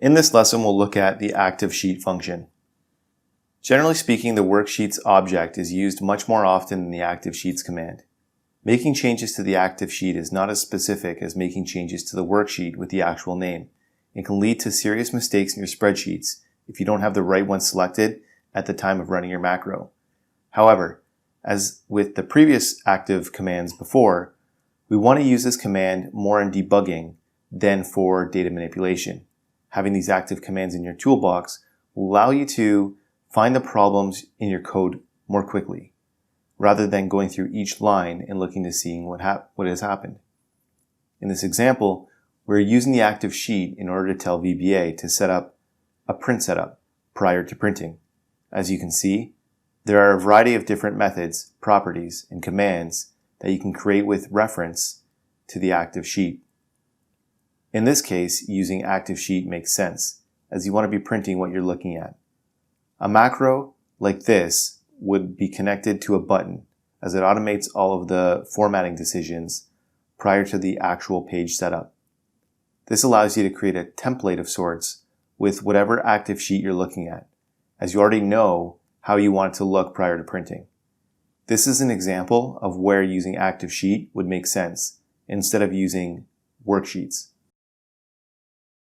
In this lesson, we'll look at the active sheet function. Generally speaking, the worksheets object is used much more often than the active sheets command. Making changes to the active sheet is not as specific as making changes to the worksheet with the actual name. It can lead to serious mistakes in your spreadsheets if you don't have the right one selected at the time of running your macro. However, as with the previous active commands before, we want to use this command more in debugging than for data manipulation. Having these active commands in your toolbox will allow you to find the problems in your code more quickly, rather than going through each line and looking to see what has happened. In this example, we're using the active sheet in order to tell VBA to set up a print setup prior to printing. As you can see, there are a variety of different methods, properties, and commands that you can create with reference to the active sheet. In this case, using active sheet makes sense, as you want to be printing what you're looking at. A macro like this would be connected to a button, as it automates all of the formatting decisions prior to the actual page setup. This allows you to create a template of sorts with whatever active sheet you're looking at, as you already know how you want it to look prior to printing. This is an example of where using active sheet would make sense instead of using worksheets.